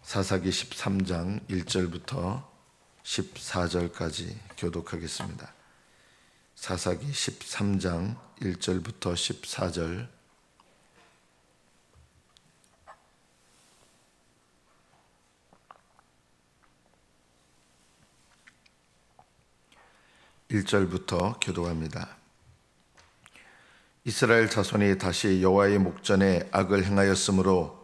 사사기 13장 1절부터 14절까지 교독하겠습니다. 사사기 13장 1절부터 14절. (1절부터) 교독합니다. 이스라엘 자손이 다시 여호와의 목전에 악을 행하였으므로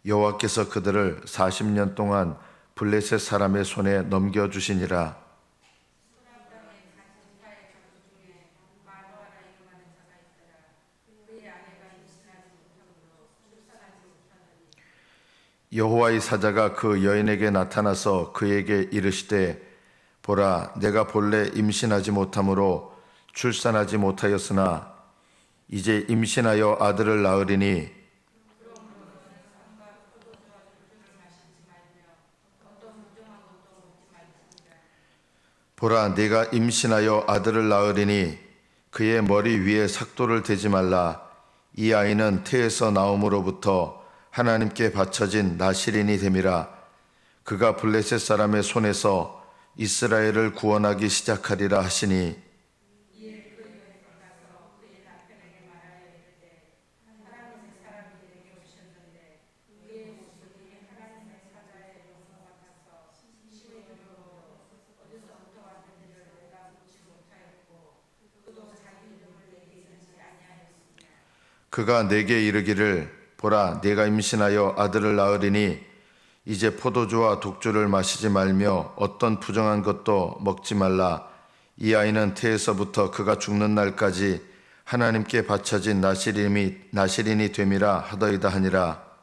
여호와께서 그들을 40년 동안 블레셋 사람의 손에 넘겨주시니라. 여호와의 사자가 그 여인에게 나타나서 그에게 이르시되, 보라, 내가 본래 임신하지 못함으로 출산하지 못하였으나 이제 임신하여 아들을 낳으리니 보라, 네가 임신하여 아들을 낳으리니 그의 머리 위에 삭도를 대지 말라. 이 아이는 태에서 나옴으로부터 하나님께 바쳐진 나실인이 됨이라. 그가 블레셋 사람의 손에서 이스라엘을 구원하기 시작하리라 하시니, 그가 내게 이르기를, 보라, 네가 임신하여 아들을 낳으리니 이제 포도주와 독주를 마시지 말며 어떤 부정한 것도 먹지 말라. 이 아이는 태에서부터 그가 죽는 날까지 하나님께 바쳐진 나실인이 됨이라 하더이다 하니라.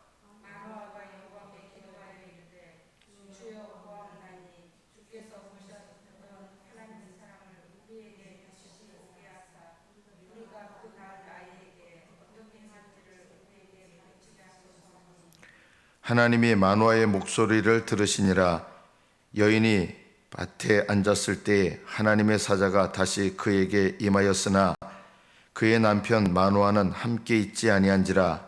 하나님이 마노아의 목소리를 들으시니라. 여인이 밭에 앉았을 때 하나님의 사자가 다시 그에게 임하였으나 그의 남편 마노아는 함께 있지 아니한지라.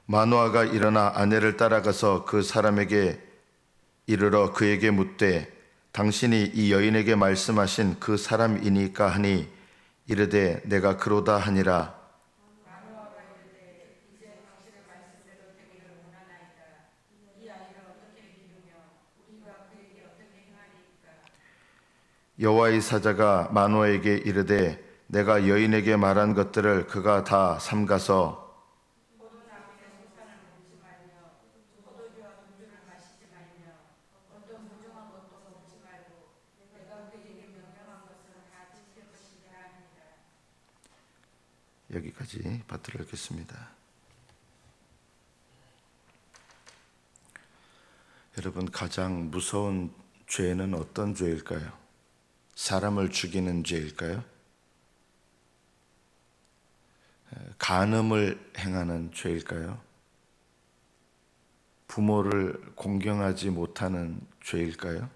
마노아가 일어나 아내를 따라가서 그 사람에게 이르러 그에게 묻되, 당신이 이 여인에게 말씀하신 그 사람이니까 하니, 이르되 내가 그로다 하니라. 여호와의 사자가 마노아에게 이르되, 내가 여인에게 말한 것들을 그가 다 삼가서 여기까지 받들어 읽겠습니다. 여러분, 가장 무서운 죄는 어떤 죄일까요? 사람을 죽이는 죄일까요? 간음을 행하는 죄일까요? 부모를 공경하지 못하는 죄일까요?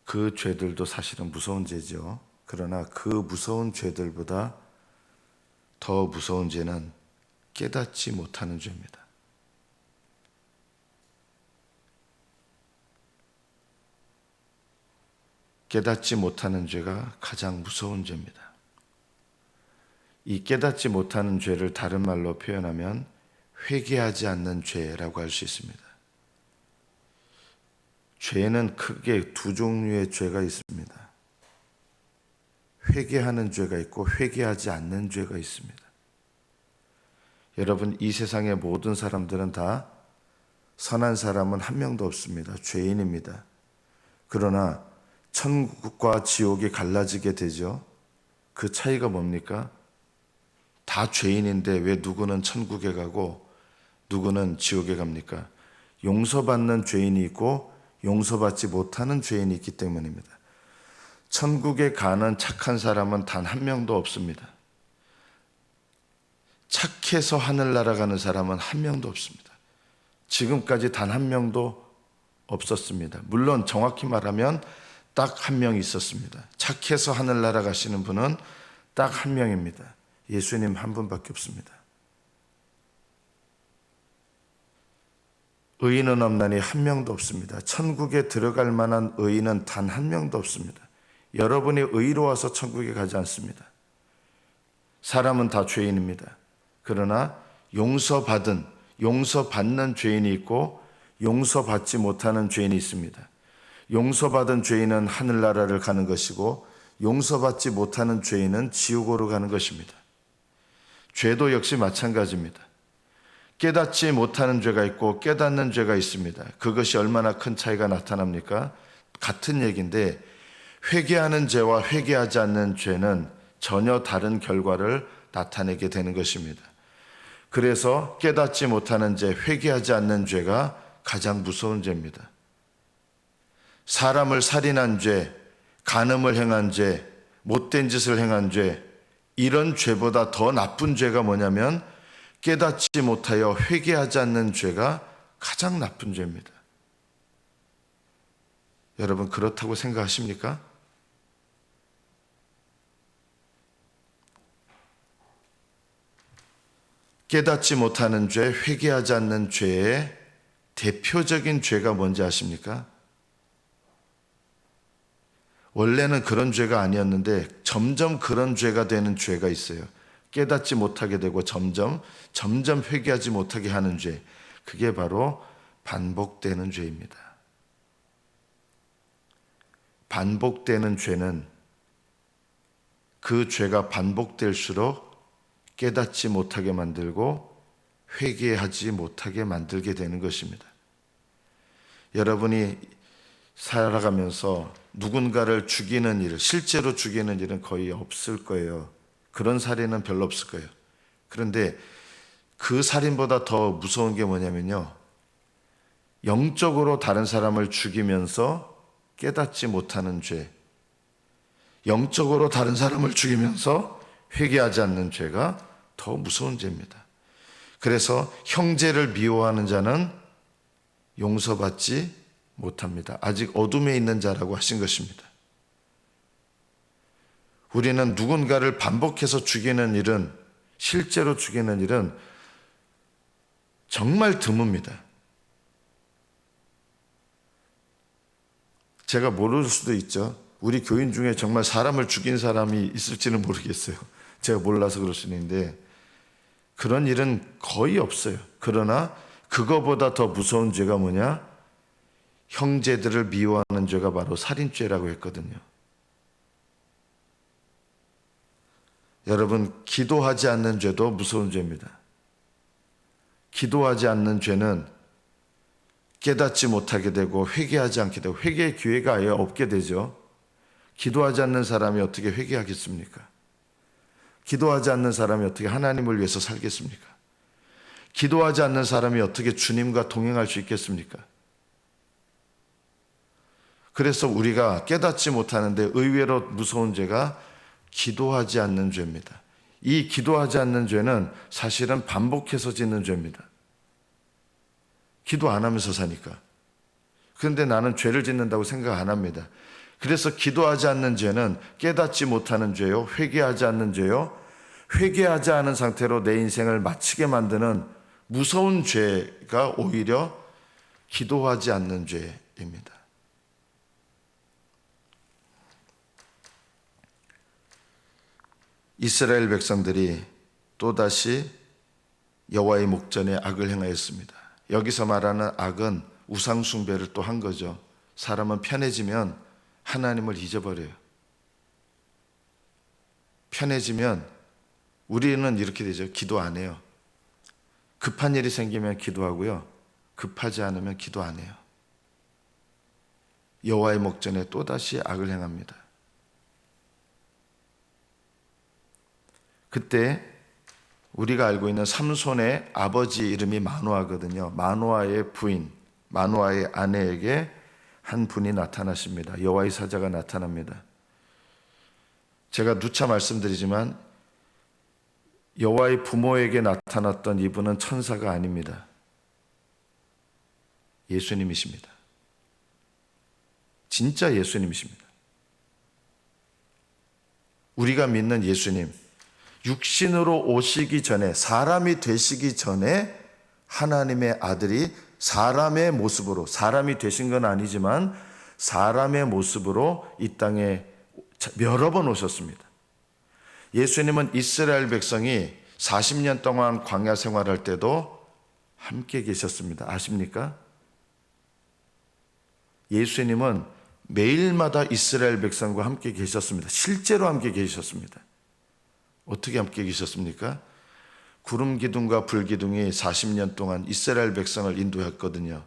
그 죄들도 사실은 무서운 죄죠. 그러나 그 무서운 죄들보다 더 무서운 죄는 깨닫지 못하는 죄입니다. 깨닫지 못하는 죄가 가장 무서운 죄입니다. 이 깨닫지 못하는 죄를 다른 말로 표현하면 회개하지 않는 죄라고 할 수 있습니다. 죄는 크게 두 종류의 죄가 있습니다. 회개하는 죄가 있고 회개하지 않는 죄가 있습니다. 여러분, 이 세상의 모든 사람들은 다 선한 사람은 한 명도 없습니다. 죄인입니다. 그러나 천국과 지옥이 갈라지게 되죠. 그 차이가 뭡니까? 다 죄인인데 왜 누구는 천국에 가고 누구는 지옥에 갑니까? 용서받는 죄인이 있고 용서받지 못하는 죄인이 있기 때문입니다. 천국에 가는 착한 사람은 단 한 명도 없습니다. 착해서 하늘 날아가는 사람은 한 명도 없습니다. 지금까지 단 한 명도 없었습니다. 물론 정확히 말하면 딱 한 명 있었습니다. 착해서 하늘나라 가시는 분은 딱 한 명입니다. 예수님 한 분밖에 없습니다. 의인은 없나니 한 명도 없습니다. 천국에 들어갈 만한 의인은 단 한 명도 없습니다. 여러분이 의로워서 천국에 가지 않습니다. 사람은 다 죄인입니다. 그러나 용서받는 죄인이 있고 용서받지 못하는 죄인이 있습니다. 용서받은 죄인은 하늘나라를 가는 것이고 용서받지 못하는 죄인은 지옥으로 가는 것입니다. 죄도 역시 마찬가지입니다. 깨닫지 못하는 죄가 있고 깨닫는 죄가 있습니다. 그것이 얼마나 큰 차이가 나타납니까? 같은 얘기인데 회개하는 죄와 회개하지 않는 죄는 전혀 다른 결과를 나타내게 되는 것입니다. 그래서 깨닫지 못하는 죄, 회개하지 않는 죄가 가장 무서운 죄입니다. 사람을 살인한 죄, 간음을 행한 죄, 못된 짓을 행한 죄, 이런 죄보다 더 나쁜 죄가 뭐냐면 깨닫지 못하여 회개하지 않는 죄가 가장 나쁜 죄입니다. 여러분 그렇다고 생각하십니까? 깨닫지 못하는 죄, 회개하지 않는 죄의 대표적인 죄가 뭔지 아십니까? 원래는 그런 죄가 아니었는데 점점 그런 죄가 되는 죄가 있어요. 깨닫지 못하게 되고 점점 회개하지 못하게 하는 죄. 그게 바로 반복되는 죄입니다. 반복되는 죄는 그 죄가 반복될수록 깨닫지 못하게 만들고 회개하지 못하게 만들게 되는 것입니다. 여러분이 살아가면서 누군가를 죽이는 일, 실제로 죽이는 일은 거의 없을 거예요. 그런 살인은 별로 없을 거예요. 그런데 그 살인보다 더 무서운 게 뭐냐면요, 영적으로 다른 사람을 죽이면서 깨닫지 못하는 죄, 영적으로 다른 사람을 죽이면서 회개하지 않는 죄가 더 무서운 죄입니다. 그래서 형제를 미워하는 자는 용서받지 못합니다. 아직 어둠에 있는 자라고 하신 것입니다. 우리는 누군가를 반복해서 죽이는 일은, 실제로 죽이는 일은 정말 드뭅니다. 제가 모를 수도 있죠. 우리 교인 중에 정말 사람을 죽인 사람이 있을지는 모르겠어요. 제가 몰라서 그럴 수 있는데 그런 일은 거의 없어요. 그러나 그거보다 더 무서운 죄가 뭐냐? 형제들을 미워하는 죄가 바로 살인죄라고 했거든요. 여러분, 기도하지 않는 죄도 무서운 죄입니다. 기도하지 않는 죄는 깨닫지 못하게 되고 회개하지 않게 되고 회개의 기회가 아예 없게 되죠. 기도하지 않는 사람이 어떻게 회개하겠습니까? 기도하지 않는 사람이 어떻게 하나님을 위해서 살겠습니까? 기도하지 않는 사람이 어떻게 주님과 동행할 수 있겠습니까? 그래서 우리가 깨닫지 못하는데 의외로 무서운 죄가 기도하지 않는 죄입니다. 이 기도하지 않는 죄는 사실은 반복해서 짓는 죄입니다. 기도 안 하면서 사니까. 그런데 나는 죄를 짓는다고 생각 안 합니다. 그래서 기도하지 않는 죄는 깨닫지 못하는 죄요, 회개하지 않는 죄요, 회개하지 않은 상태로 내 인생을 마치게 만드는 무서운 죄가 오히려 기도하지 않는 죄입니다. 이스라엘 백성들이 또다시 여호와의 목전에 악을 행하였습니다. 여기서 말하는 악은 우상 숭배를 또 한 거죠. 사람은 편해지면 하나님을 잊어버려요. 편해지면 우리는 이렇게 되죠. 기도 안 해요. 급한 일이 생기면 기도하고요, 급하지 않으면 기도 안 해요. 여호와의 목전에 또다시 악을 행합니다. 그때 우리가 알고 있는 삼손의 아버지 이름이 마노아거든요. 마노아의 부인, 마노아의 아내에게 한 분이 나타나십니다. 여호와의 사자가 나타납니다. 제가 누차 말씀드리지만 여호와의 부모에게 나타났던 이분은 천사가 아닙니다. 예수님이십니다. 진짜 예수님이십니다. 우리가 믿는 예수님, 육신으로 오시기 전에, 사람이 되시기 전에 하나님의 아들이 사람의 모습으로, 사람이 되신 건 아니지만 사람의 모습으로 이 땅에 여러 번 오셨습니다. 예수님은 이스라엘 백성이 40년 동안 광야 생활할 때도 함께 계셨습니다. 아십니까? 예수님은 매일마다 이스라엘 백성과 함께 계셨습니다. 실제로 함께 계셨습니다. 어떻게 함께 계셨습니까? 구름 기둥과 불 기둥이 40년 동안 이스라엘 백성을 인도했거든요.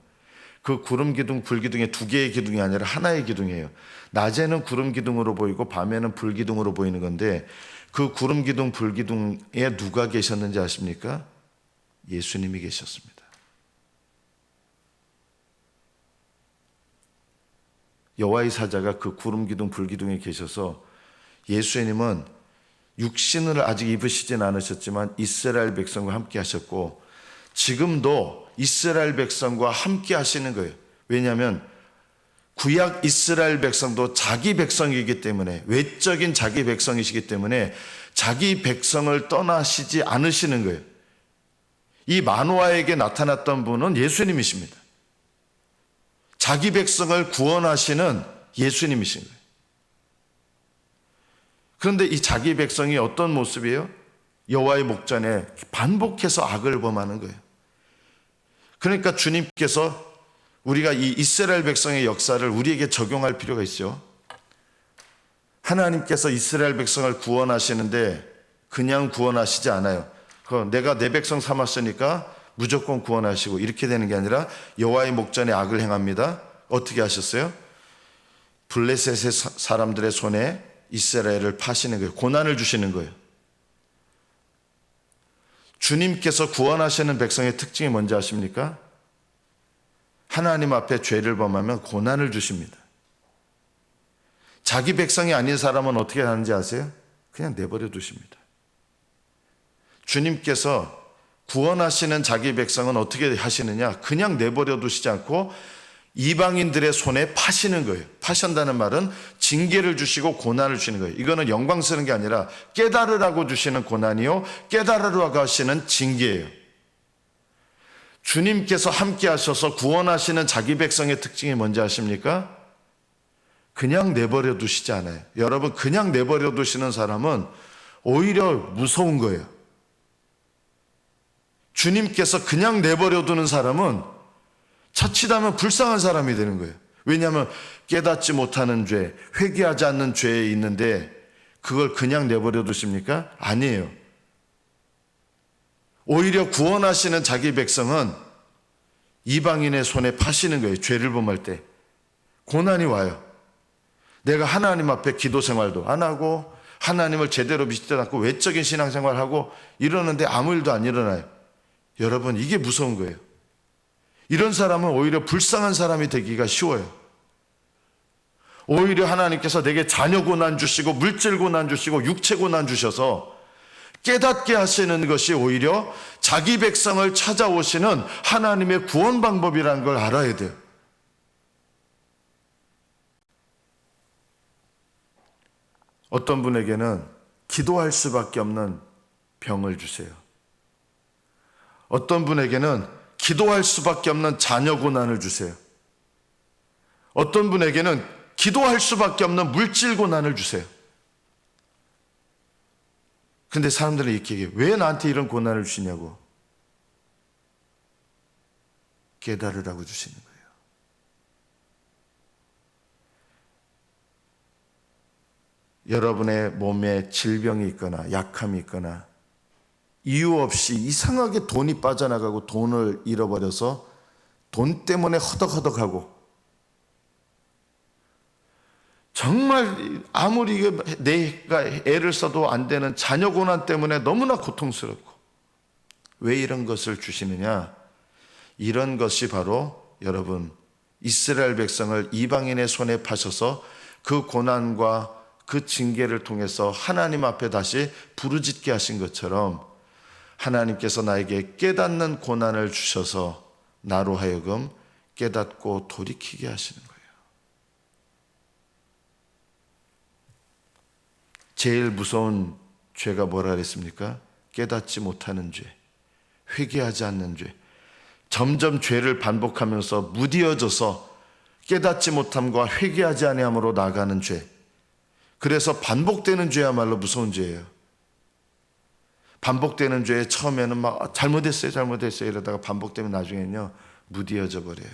그 구름 기둥, 불 기둥이 두 개의 기둥이 아니라 하나의 기둥이에요. 낮에는 구름 기둥으로 보이고 밤에는 불 기둥으로 보이는 건데, 그 구름 기둥, 불 기둥에 누가 계셨는지 아십니까? 예수님이 계셨습니다. 여호와의 사자가 그 구름 기둥, 불 기둥에 계셔서 예수님은 육신을 아직 입으시진 않으셨지만 이스라엘 백성과 함께 하셨고, 지금도 이스라엘 백성과 함께 하시는 거예요. 왜냐하면 구약 이스라엘 백성도 자기 백성이기 때문에, 외적인 자기 백성이시기 때문에 자기 백성을 떠나시지 않으시는 거예요. 이 마노아에게 나타났던 분은 예수님이십니다. 자기 백성을 구원하시는 예수님이신 거예요. 그런데 이 자기 백성이 어떤 모습이에요? 여호와의 목전에 반복해서 악을 범하는 거예요. 그러니까 주님께서 우리가 이 이스라엘 백성의 역사를 우리에게 적용할 필요가 있죠. 하나님께서 이스라엘 백성을 구원하시는데 그냥 구원하시지 않아요. 내가 내 백성 삼았으니까 무조건 구원하시고 이렇게 되는 게 아니라 여호와의 목전에 악을 행합니다. 어떻게 하셨어요? 블레셋의 사람들의 손에 이스라엘을 파시는 거예요. 고난을 주시는 거예요. 주님께서 구원하시는 백성의 특징이 뭔지 아십니까? 하나님 앞에 죄를 범하면 고난을 주십니다. 자기 백성이 아닌 사람은 어떻게 하는지 아세요? 그냥 내버려 두십니다. 주님께서 구원하시는 자기 백성은 어떻게 하시느냐? 그냥 내버려 두시지 않고 이방인들의 손에 파시는 거예요. 파신다는 말은 징계를 주시고 고난을 주시는 거예요. 이거는 영광스러운 게 아니라 깨달으라고 주시는 고난이요, 깨달으라고 하시는 징계예요. 주님께서 함께 하셔서 구원하시는 자기 백성의 특징이 뭔지 아십니까? 그냥 내버려 두시지 않아요. 여러분, 그냥 내버려 두시는 사람은 오히려 무서운 거예요. 주님께서 그냥 내버려 두는 사람은 자칫하면 불쌍한 사람이 되는 거예요. 왜냐하면 깨닫지 못하는 죄, 회개하지 않는 죄에 있는데 그걸 그냥 내버려 두십니까? 아니에요. 오히려 구원하시는 자기 백성은 이방인의 손에 파시는 거예요. 죄를 범할 때 고난이 와요. 내가 하나님 앞에 기도 생활도 안 하고 하나님을 제대로 믿지 않고 외적인 신앙생활하고 이러는데 아무 일도 안 일어나요. 여러분, 이게 무서운 거예요. 이런 사람은 오히려 불쌍한 사람이 되기가 쉬워요. 오히려 하나님께서 내게 자녀 고난 주시고 물질 고난 주시고 육체 고난 주셔서 깨닫게 하시는 것이 오히려 자기 백성을 찾아오시는 하나님의 구원 방법이라는 걸 알아야 돼요. 어떤 분에게는 기도할 수밖에 없는 병을 주세요. 어떤 분에게는 기도할 수밖에 없는 자녀 고난을 주세요. 어떤 분에게는 기도할 수밖에 없는 물질 고난을 주세요. 근데 사람들은 이렇게 얘기해요. 왜 나한테 이런 고난을 주시냐고. 깨달으라고 주시는 거예요. 여러분의 몸에 질병이 있거나 약함이 있거나 이유 없이 이상하게 돈이 빠져나가고 돈을 잃어버려서 돈 때문에 허덕허덕하고 정말 아무리 내가 애를 써도 안 되는 자녀 고난 때문에 너무나 고통스럽고 왜 이런 것을 주시느냐? 이런 것이 바로 여러분 이스라엘 백성을 이방인의 손에 파셔서 그 고난과 그 징계를 통해서 하나님 앞에 다시 부르짖게 하신 것처럼 하나님께서 나에게 깨닫는 고난을 주셔서 나로 하여금 깨닫고 돌이키게 하시는 거예요. 제일 무서운 죄가 뭐라 그랬습니까? 깨닫지 못하는 죄, 회개하지 않는 죄. 점점 죄를 반복하면서 무디어져서 깨닫지 못함과 회개하지 아니함으로 나가는 죄. 그래서 반복되는 죄야말로 무서운 죄예요. 반복되는 죄에 처음에는 막 잘못했어요 이러다가 반복되면 나중에는요 무디어져 버려요.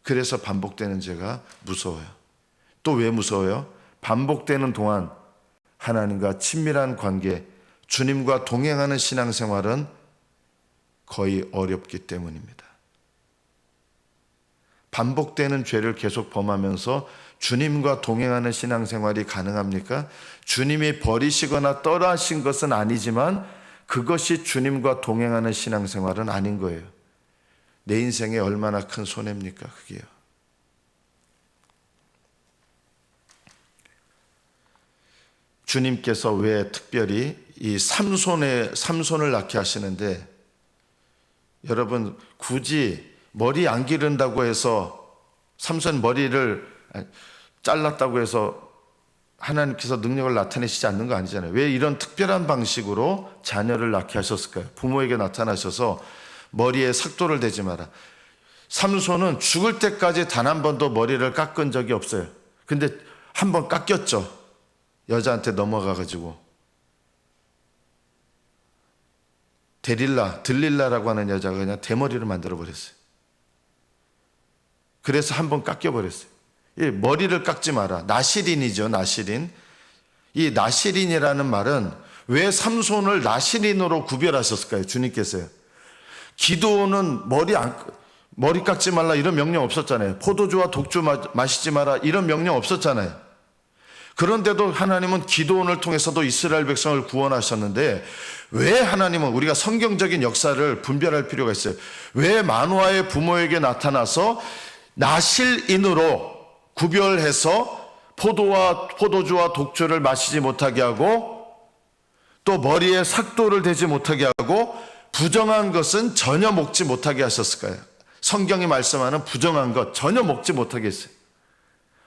그래서 반복되는 죄가 무서워요. 또 왜 무서워요? 반복되는 동안 하나님과 친밀한 관계, 주님과 동행하는 신앙생활은 거의 어렵기 때문입니다. 반복되는 죄를 계속 범하면서 주님과 동행하는 신앙생활이 가능합니까? 주님이 버리시거나 떠나신 것은 아니지만 그것이 주님과 동행하는 신앙생활은 아닌 거예요. 내 인생에 얼마나 큰 손해입니까? 그게요. 주님께서 왜 특별히 이 삼손을 낳게 하시는데, 여러분 굳이 머리 안 기른다고 해서 삼손 머리를 잘랐다고 해서 하나님께서 능력을 나타내시지 않는 거 아니잖아요. 왜 이런 특별한 방식으로 자녀를 낳게 하셨을까요? 부모에게 나타나셔서 머리에 삭도를 대지 마라. 삼손은 죽을 때까지 단 한 번도 머리를 깎은 적이 없어요. 근데 한 번 깎였죠. 여자한테 넘어가가지고. 들릴라라고 하는 여자가 그냥 대머리를 만들어버렸어요. 그래서 한 번 깎여버렸어요. 머리를 깎지 마라. 나시린이죠, 나시린. 이 나시린이라는 말은 왜 삼손을 나시린으로 구별하셨을까요? 주님께서요. 기드온은 머리 깎지 말라 이런 명령 없었잖아요. 포도주와 독주 마시지 마라 이런 명령 없었잖아요. 그런데도 하나님은 기드온을 통해서도 이스라엘 백성을 구원하셨는데, 왜 하나님은, 우리가 성경적인 역사를 분별할 필요가 있어요. 왜 만화의 부모에게 나타나서 나실인으로 구별해서 포도주와 독주를 마시지 못하게 하고 또 머리에 삭도를 대지 못하게 하고 부정한 것은 전혀 먹지 못하게 하셨을까요? 성경이 말씀하는 부정한 것 전혀 먹지 못하게 했어요.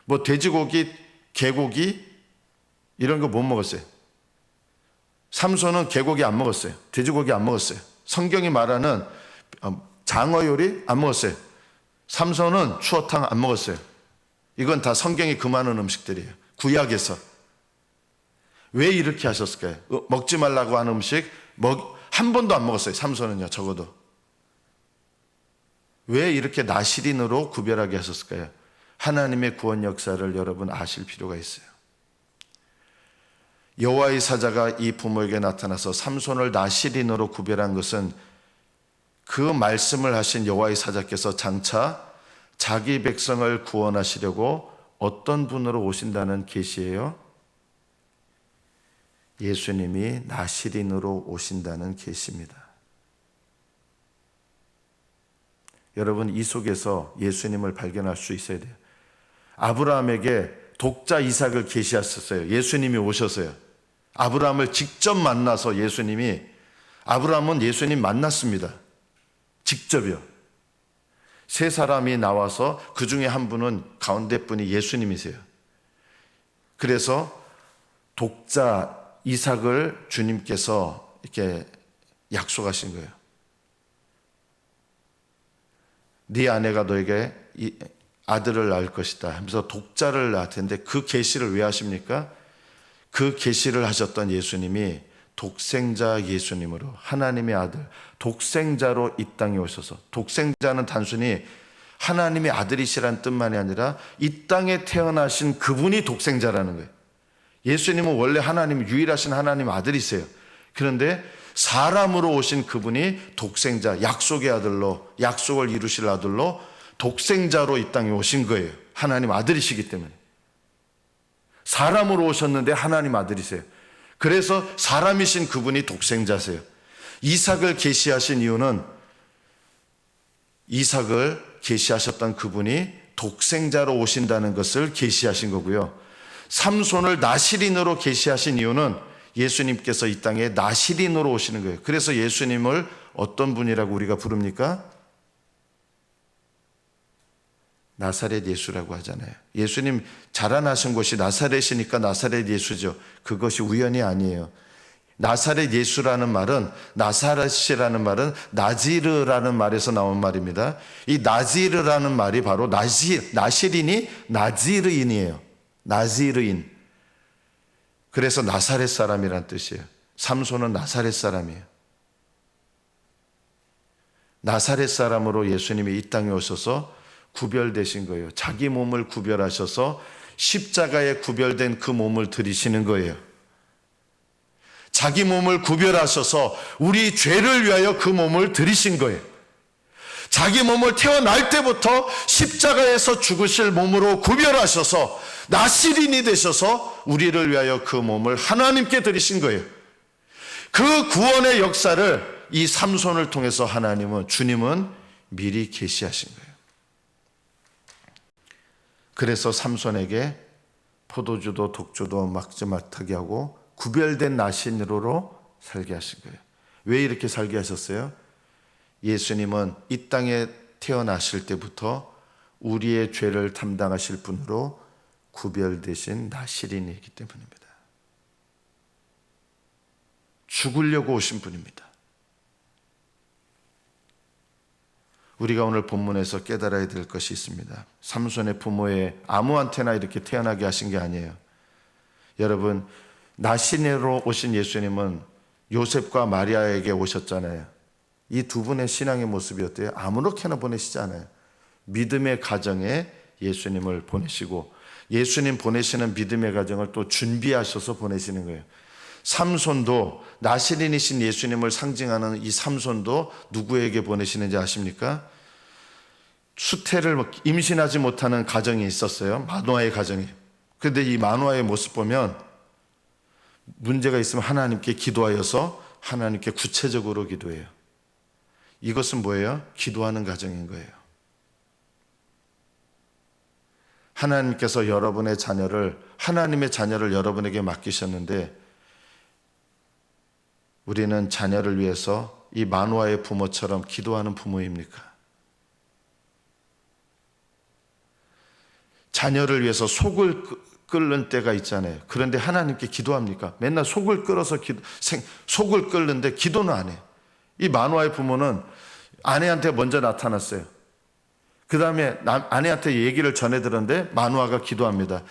뭐 돼지고기, 개고기 이런 거 못 먹었어요. 삼손은 개고기 안 먹었어요. 돼지고기 안 먹었어요. 성경이 말하는 장어 요리 안 먹었어요. 삼손은 추어탕 안 먹었어요. 이건 다 성경이 금하는 음식들이에요. 구약에서. 왜 이렇게 하셨을까요? 먹지 말라고 하는 음식 한 번도 안 먹었어요. 삼손은요, 적어도. 왜 이렇게 나시린으로 구별하게 하셨을까요? 하나님의 구원 역사를 여러분 아실 필요가 있어요. 여호와의 사자가 이 부모에게 나타나서 삼손을 나시린으로 구별한 것은 그 말씀을 하신 여호와의 사자께서 장차 자기 백성을 구원하시려고 어떤 분으로 오신다는 계시예요? 예수님이 나시린으로 오신다는 계시입니다. 여러분, 이 속에서 예수님을 발견할 수 있어야 돼요. 아브라함에게 독자 이삭을 계시하셨어요. 예수님이 오셔서요. 아브라함을 직접 만나서 아브라함은 예수님 만났습니다. 직접이요. 세 사람이 나와서 그 중에 한 분은 가운데 분이 예수님이세요. 그래서 독자 이삭을 주님께서 이렇게 약속하신 거예요. 네 아내가 너에게 아들을 낳을 것이다 하면서 독자를 낳을 텐데, 그 계시를 왜 하십니까? 그 계시를 하셨던 예수님이 독생자 예수님으로, 하나님의 아들, 독생자로 이 땅에 오셔서, 독생자는 단순히 하나님의 아들이시라는 뜻만이 아니라 이 땅에 태어나신 그분이 독생자라는 거예요. 예수님은 원래 하나님, 유일하신 하나님 아들이세요. 그런데 사람으로 오신 그분이 독생자, 약속의 아들로, 약속을 이루실 아들로 독생자로 이 땅에 오신 거예요. 하나님 아들이시기 때문에. 사람으로 오셨는데 하나님 아들이세요. 그래서 사람이신 그분이 독생자세요. 이삭을 계시하신 이유는 이삭을 계시하셨던 그분이 독생자로 오신다는 것을 계시하신 거고요. 삼손을 나시린으로 계시하신 이유는 예수님께서 이 땅에 나시린으로 오시는 거예요. 그래서 예수님을 어떤 분이라고 우리가 부릅니까? 나사렛 예수라고 하잖아요. 예수님 자라나신 곳이 나사렛이니까 나사렛 예수죠. 그것이 우연이 아니에요. 나사렛 예수라는 말은, 나사렛이라는 말은 나지르라는 말에서 나온 말입니다. 이 나지르라는 말이 바로 나시린이 나지르인이에요. 나지르인. 그래서 나사렛 사람이란 뜻이에요. 삼손은 나사렛 사람이에요. 나사렛 사람으로 예수님이 이 땅에 오셔서 구별되신 거예요. 자기 몸을 구별하셔서 십자가에 구별된 그 몸을 들이시는 거예요. 자기 몸을 구별하셔서 우리 죄를 위하여 그 몸을 들이신 거예요. 자기 몸을 태어날 때부터 십자가에서 죽으실 몸으로 구별하셔서 나시린이 되셔서 우리를 위하여 그 몸을 하나님께 드리신 거예요. 그 구원의 역사를 이 삼손을 통해서 하나님은, 주님은 미리 계시하신 거예요. 그래서 삼손에게 포도주도 독주도 막지 못하게 하고 구별된 나신으로 살게 하신 거예요. 왜 이렇게 살게 하셨어요? 예수님은 이 땅에 태어나실 때부터 우리의 죄를 담당하실 분으로 구별되신 나시린이기 때문입니다. 죽으려고 오신 분입니다. 우리가 오늘 본문에서 깨달아야 될 것이 있습니다. 삼손의 부모의 아무한테나 이렇게 태어나게 하신 게 아니에요. 여러분, 나시린으로 오신 예수님은 요셉과 마리아에게 오셨잖아요. 이 두 분의 신앙의 모습이 어때요? 아무렇게나 보내시지 않아요. 믿음의 가정에 예수님을 보내시고, 예수님 보내시는 믿음의 가정을 또 준비하셔서 보내시는 거예요. 삼손도, 나시린이신 예수님을 상징하는 이 삼손도 누구에게 보내시는지 아십니까? 수태를 임신하지 못하는 가정이 있었어요. 마노아의 가정이. 그런데 이 마노아의 모습 보면 문제가 있으면 하나님께 기도하여서 하나님께 구체적으로 기도해요. 이것은 뭐예요? 기도하는 가정인 거예요. 하나님께서 여러분의 자녀를, 하나님의 자녀를 여러분에게 맡기셨는데 우리는 자녀를 위해서 이 마노아의 부모처럼 기도하는 부모입니까? 자녀를 위해서 속을 끓는 때가 있잖아요. 그런데 하나님께 기도합니까? 맨날 속을 끓어서 속을 끓는데 기도는 안 해요. 이 마노아의 부모는 아내한테 먼저 나타났어요. 그 다음에 아내한테 얘기를 전해 들었는데 마노아가 기도합니다.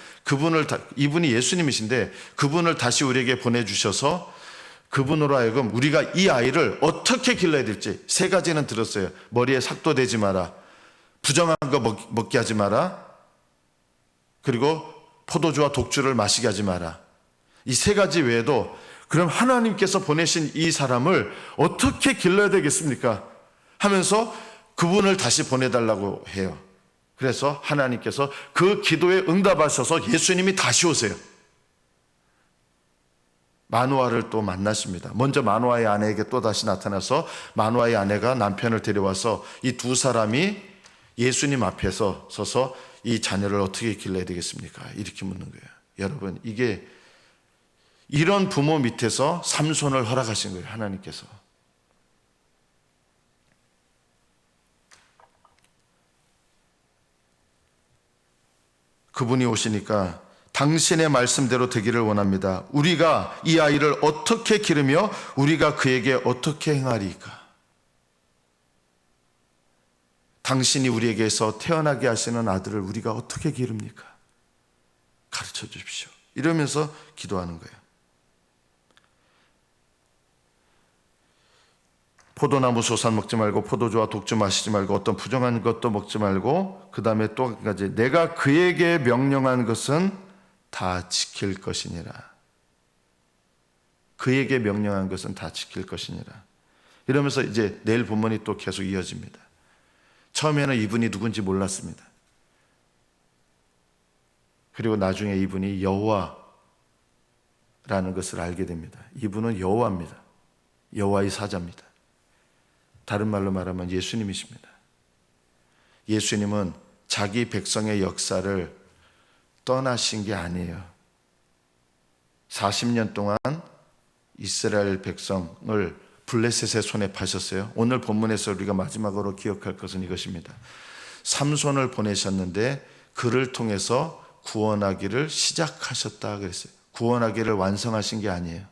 이분이 예수님이신데 그분을 다시 우리에게 보내주셔서 그분으로 하여금 우리가 이 아이를 어떻게 길러야 될지 세 가지는 들었어요. 머리에 삭도 대지 마라. 부정한 거 먹게 하지 마라. 그리고 포도주와 독주를 마시게 하지 마라. 이 세 가지 외에도 그럼 하나님께서 보내신 이 사람을 어떻게 길러야 되겠습니까? 하면서 그분을 다시 보내달라고 해요. 그래서 하나님께서 그 기도에 응답하셔서 예수님이 다시 오세요. 마노아를 또 만나십니다. 먼저 마노아의 아내에게 또 다시 나타나서 마노아의 아내가 남편을 데려와서 이 두 사람이 예수님 앞에서 서서 이 자녀를 어떻게 길러야 되겠습니까? 이렇게 묻는 거예요. 여러분, 이게 이런 부모 밑에서 삼손을 허락하신 거예요. 하나님께서. 그분이 오시니까 당신의 말씀대로 되기를 원합니다. 우리가 이 아이를 어떻게 기르며 우리가 그에게 어떻게 행하리까? 당신이 우리에게서 태어나게 하시는 아들을 우리가 어떻게 기릅니까? 가르쳐 주십시오. 이러면서 기도하는 거예요. 포도나무 소산 먹지 말고 포도주와 독주 마시지 말고 어떤 부정한 것도 먹지 말고 그 다음에 또 한 가지 내가 그에게 명령한 것은 다 지킬 것이니라. 그에게 명령한 것은 다 지킬 것이니라. 이러면서 이제 내일 본문이 또 계속 이어집니다. 처음에는 이분이 누군지 몰랐습니다. 그리고 나중에 이분이 여호와라는 것을 알게 됩니다. 이분은 여호와입니다. 여호와의 사자입니다. 다른 말로 말하면 예수님이십니다. 예수님은 자기 백성의 역사를 떠나신 게 아니에요. 40년 동안 이스라엘 백성을 블레셋의 손에 파셨어요. 오늘 본문에서 우리가 마지막으로 기억할 것은 이것입니다. 삼손을 보내셨는데 그를 통해서 구원하기를 시작하셨다 그랬어요. 구원하기를 완성하신 게 아니에요.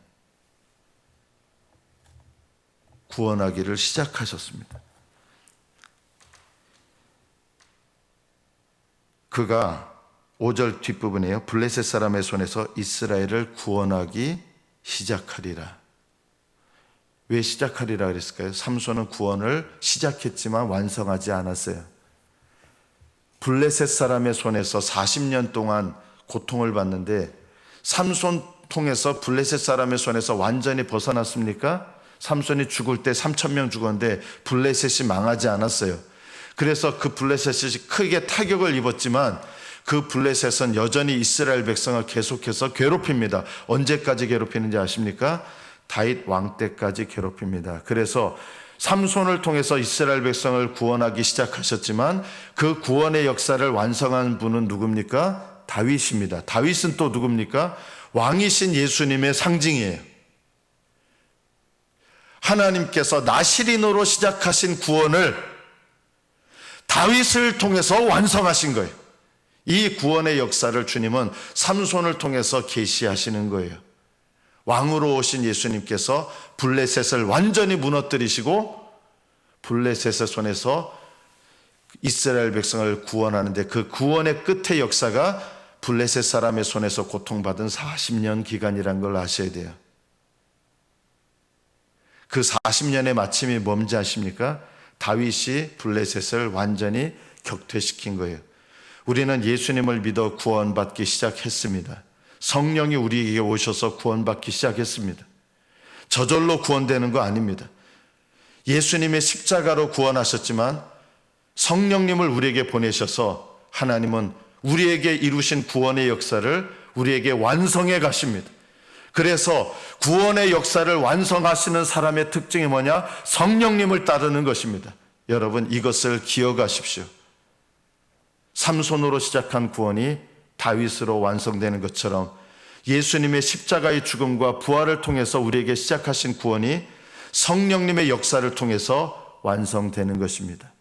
구원하기를 시작하셨습니다. 그가 5절 뒷부분에요. 블레셋 사람의 손에서 이스라엘을 구원하기 시작하리라. 왜 시작하리라 그랬을까요? 삼손은 구원을 시작했지만 완성하지 않았어요. 블레셋 사람의 손에서 40년 동안 고통을 받는데 삼손 통해서 블레셋 사람의 손에서 완전히 벗어났습니까? 삼손이 죽을 때 3,000명 죽었는데 블레셋이 망하지 않았어요. 그래서 그 블레셋이 크게 타격을 입었지만 그 블레셋은 여전히 이스라엘 백성을 계속해서 괴롭힙니다. 언제까지 괴롭히는지 아십니까? 다윗 왕 때까지 괴롭힙니다. 그래서 삼손을 통해서 이스라엘 백성을 구원하기 시작하셨지만 그 구원의 역사를 완성한 분은 누굽니까? 다윗입니다. 다윗은 또 누굽니까? 왕이신 예수님의 상징이에요. 하나님께서 나시린으로 시작하신 구원을 다윗을 통해서 완성하신 거예요. 이 구원의 역사를 주님은 삼손을 통해서 계시하시는 거예요. 왕으로 오신 예수님께서 블레셋을 완전히 무너뜨리시고 블레셋의 손에서 이스라엘 백성을 구원하는데 그 구원의 끝의 역사가 블레셋 사람의 손에서 고통받은 40년 기간이란 걸 아셔야 돼요. 그 40년의 마침이 뭔지 아십니까? 다윗이 블레셋을 완전히 격퇴시킨 거예요. 우리는 예수님을 믿어 구원받기 시작했습니다. 성령이 우리에게 오셔서 구원받기 시작했습니다. 저절로 구원되는 거 아닙니다. 예수님의 십자가로 구원하셨지만 성령님을 우리에게 보내셔서 하나님은 우리에게 이루신 구원의 역사를 우리에게 완성해 가십니다. 그래서 구원의 역사를 완성하시는 사람의 특징이 뭐냐? 성령님을 따르는 것입니다. 여러분 이것을 기억하십시오. 삼손으로 시작한 구원이 다윗으로 완성되는 것처럼 예수님의 십자가의 죽음과 부활을 통해서 우리에게 시작하신 구원이 성령님의 역사를 통해서 완성되는 것입니다.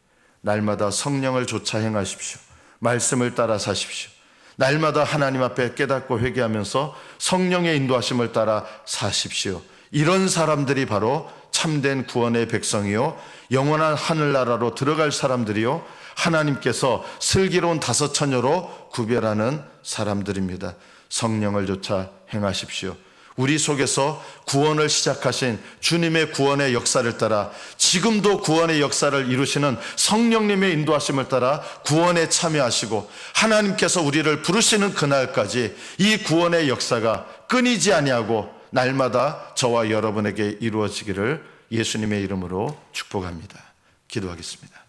날마다 성령을 좇아 행하십시오. 말씀을 따라 사십시오. 날마다 하나님 앞에 깨닫고 회개하면서 성령의 인도하심을 따라 사십시오. 이런 사람들이 바로 참된 구원의 백성이요 영원한 하늘나라로 들어갈 사람들이요 하나님께서 슬기로운 다섯 처녀로 구별하는 사람들입니다. 성령을 좇아 행하십시오. 우리 속에서 구원을 시작하신 주님의 구원의 역사를 따라 지금도 구원의 역사를 이루시는 성령님의 인도하심을 따라 구원에 참여하시고 하나님께서 우리를 부르시는 그날까지 이 구원의 역사가 끊이지 아니하고 날마다 저와 여러분에게 이루어지기를 예수님의 이름으로 축복합니다. 기도하겠습니다.